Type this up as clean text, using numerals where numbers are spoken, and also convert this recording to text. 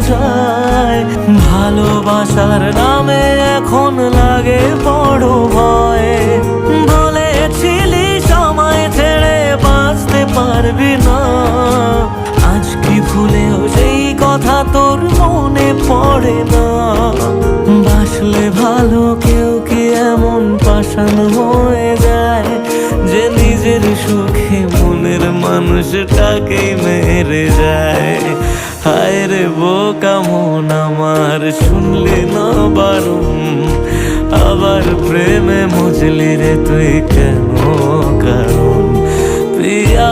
যায়। ভালোবাসার নামে এখন লাগে বড় ভয়। বলেছিলি সময় ছেড়ে বাঁচতে পারবি না, আজ কি ভুলেও সেই কথা তোর মনে পড়ে না? বাসলে ভালো কেউ কি এমন পাষাণ হয়ে যায় যে নিজের সুখে মনের মানুষটাকেই মেরে যায়? হায় রে বোকা মন আমার, শুনলি না বারণ, আবার প্রেমে মজলি রে তুই কেন কারণ? প্রিয়া